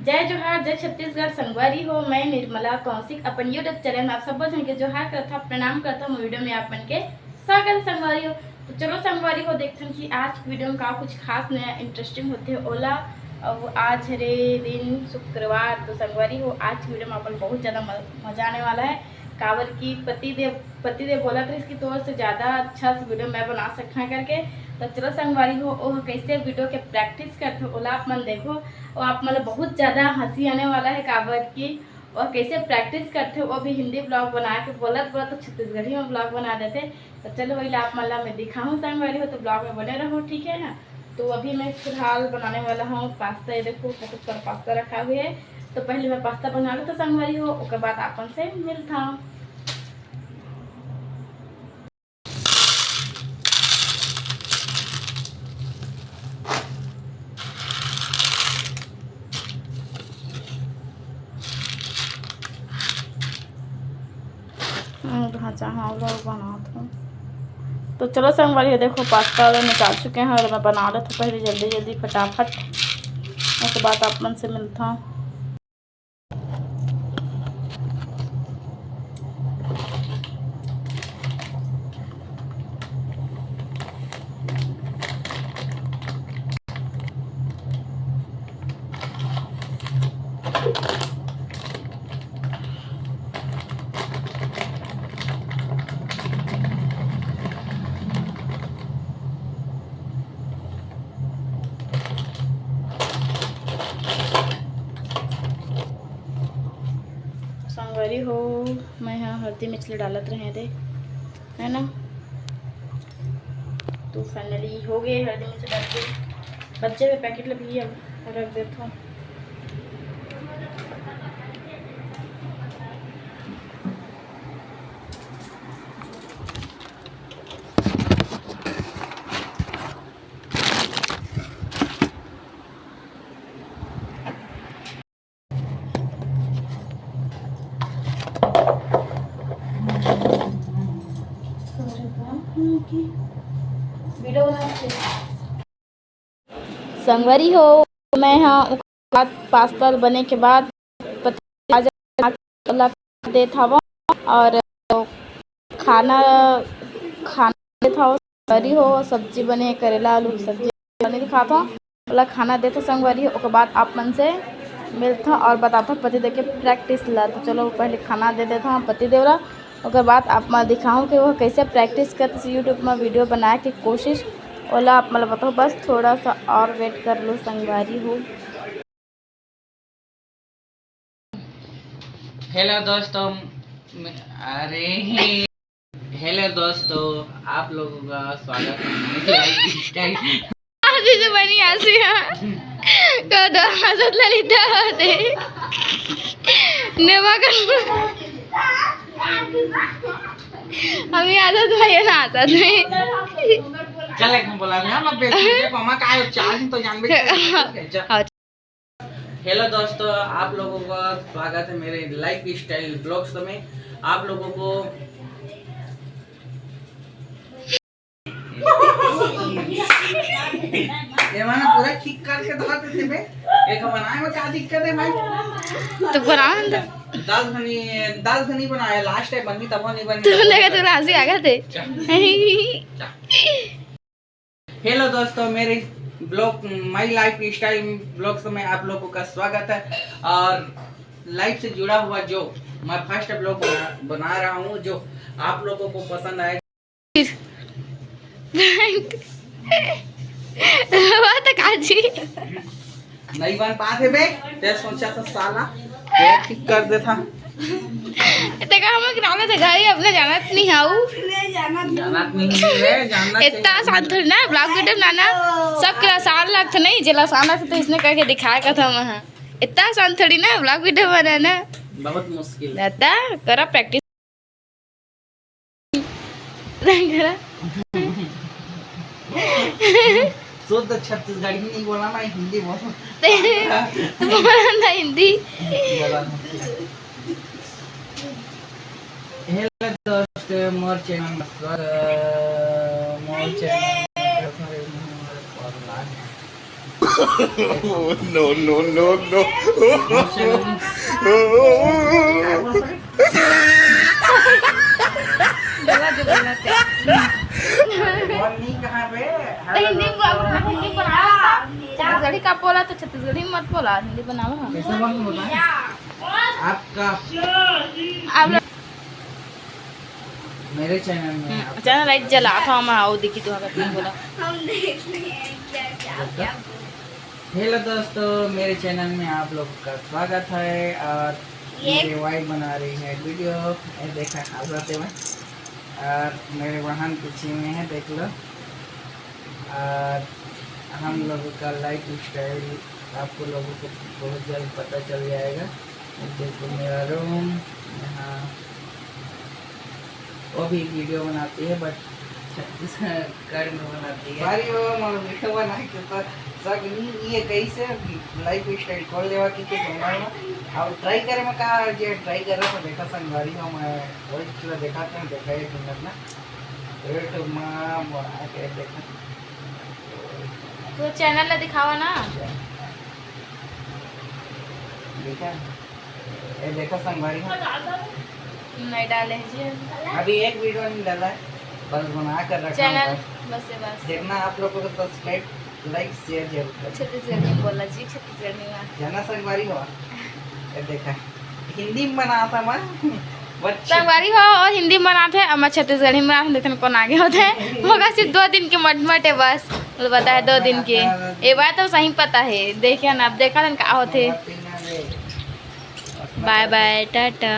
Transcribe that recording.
जय जोहार जय छत्तीसगढ़ संगवारी हो। मैं निर्मला कौशिक अपन यूट्यूब चैनल में आप सब जन के जोहार करता प्रणाम करता हूँ। वीडियो में आप के स्वागत संगवारी हो। तो चलो संगवारी हो देखते हैं कि आज वीडियो में का कुछ खास नया इंटरेस्टिंग होते है ओला। अब आज हरे दिन शुक्रवार तो संगवारी हो आज वीडियो में अपन बहुत ज़्यादा मजा आने वाला है। कावर की पतिदेव बोला था इसकी तौर से ज़्यादा अच्छा से वीडियो मैं बना सकता करके। तो चलो संगवारी हो और कैसे वीडियो के प्रैक्टिस करते हो ओला आप मन देखो और आप मतलब बहुत ज़्यादा हंसी आने वाला है कावर की। और कैसे प्रैक्टिस करते हो वो भी हिंदी ब्लॉग बना के बोला तो छत्तीसगढ़ी में ब्लॉग बना देते। तो चलो वही आप मतलब मैं दिखाऊँ संगवारी हो तो ब्लॉग में बने रहो ठीक है ना। तो अभी मैं फिलहाल बनाने वाला हूँ पास्ता। ये देखो बहुत सारा पास्ता रखा हुआ है। तो पहले मैं पास्ता बना लो तो संगवारी हो उसके बाद आपन से मिलता हूँ। हाँ लोग बनाते हैं। तो चलो संगवारी देखो पास्ता वाले निकाल चुके हैं और मैं बना रहा था पहले जल्दी जल्दी फटाफट। उसके बाद आप मन से मिलता हूँ। संगवारी हो मैं यहाँ हल्दी मिर्च डालत रहे थे है ना। तो फाइनली हो गए हल्दी मिर्च डाल के बच्चे में पैकेट लगी अब रख देता हूँ। वीडियो संगवारी हो मैं यहाँ पास्ता बने के बाद दे था और खाना देता हो संगवारी हो। सब्जी बने करेला आलू सब्जी बने खाता हूँ वाला खाना देता संगवारी हो। उसके बाद आप मन से मिलता और बताता पतिदेव के प्रैक्टिस ला। तो चलो पहले खाना दे देता हूँ पतिदेव ला उसके बाद आप मैं दिखाऊँ कि वो कैसे प्रैक्टिस करते यूट्यूब में वीडियो बनाए की कोशिश ओला आप मतलब बताओ। बस थोड़ा सा और वेट कर लो संगवारी हो। हेलो दोस्तों अरे हेलो दोस्तों आप लोगों का स्वागत है। से बनी आसी तो दो हसत ललिता होते नेवा कर हमें आदत भाई ना आदत नहीं चल एक बोला ना मैं बेच को हमारा काय चार्ज तो जान बे। हेलो दोस्तों आप लोगों का स्वागत है मेरे लाइफ स्टाइल ब्लॉग्स में। आप लोगों को ये मैंने पूरा किक करके धरते थे बे। एक बनाए में क्या दिक्कत है भाई। तो बना दाल घनी बनाया लास्ट टाइम बनी तब नहीं बनी। तुम देखा तो राजी आ गए थे। हेलो दोस्तों मेरे blog my life style blogs में आप लोगों का स्वागत है। और लाइफ से जुड़ा हुआ जो मैं फर्स्ट ब्लॉग बना रहा हूँ जो आप लोगों को पसंद आए नहीं बन पाते बे ते सोचा था साला ठीक कर दे था। देखा हम ग्राउंड से घर अपने जाना नहीं आऊ जाना नहीं है जानना इतना आसान थोड़ी ना ब्लॉग वीडियो बनाना सब आसान लगता नहीं जिला आसान लगता तो इसने करके दिखाया का था वहाँ। इतना आसान थोड़ी ना ब्लॉग वीडियो बनाना बहुत मुश्किल रहता करा प्रैक्टिस करा। शुद्ध छत्तीसगढ़ी नहीं बोला ना हिंदी बोलो बोला हिंदी। हेलो दोस्तों मोर channel no, no, no, no. बोलनी कहाँ पे? हिंदी हिंदी बना छत्तीसगढ़ी का बोला तो छत्तीसगढ़ी मत बोला, हिंदी बनाओ। हाँ कैसे बोलूं बताएं? आपका आप लोग मेरे चैनल में आप चैनल लाइट जला था मैं आओ देखी तो अगर बोला। हेलो दोस्तों, मेरे चैनल में आप लोगों का स्वागत है। और मेरी वाइफ बना रही है वीडियो, ये देखा हंसते में। और मेरे वाहन पीछे में है, देख लो। और हम लोगों का लाइफ स्टाइल आपको लोगों को बहुत जल्द पता चल जाएगा। देखो मेरा रूम यहाँ, वो भी वीडियो बनाती है बट छत्तीसगढ़ में बनाती है। बारी वो वीडियो बना के तो सब ये कैसे लाइफ स्टाइल खोल देवा कि अब ट्राई करे मैं कहा जे ट्राई कर रहा था, देखा संगवारी हो मैं वही चीज़ देखा था, देखा एक मिनट ना यूट्यूब में बना के देखा तो चैनल ला दिखावा ना। देखा ये देखा संगवारी हो। नहीं डाले जी अभी एक वीडियो नहीं डाला है, बस बना कर रखा चैनल हूँ बस से बस। देखना आप लोगों को सब्सक्राइब लाइक शेयर जरूर करना। छत्तीसगढ़ी में बोला जी, छत्तीसगढ़ी में। जाना संगवारी हो, ये देखा हिंदी में बना था मैं बच्चे संगवारी हो और हिंदी में बनाते हैं, और मैं छत्तीसगढ़ी में बनाते देखने कौन आगे होते हैं। होगा सिर्फ 2 दिन के मट है बस, तो पता है 2 दिन के। ये बात तो सही पता है, देखिए ना, आप देखा ना क्या होते। Bye bye Tata.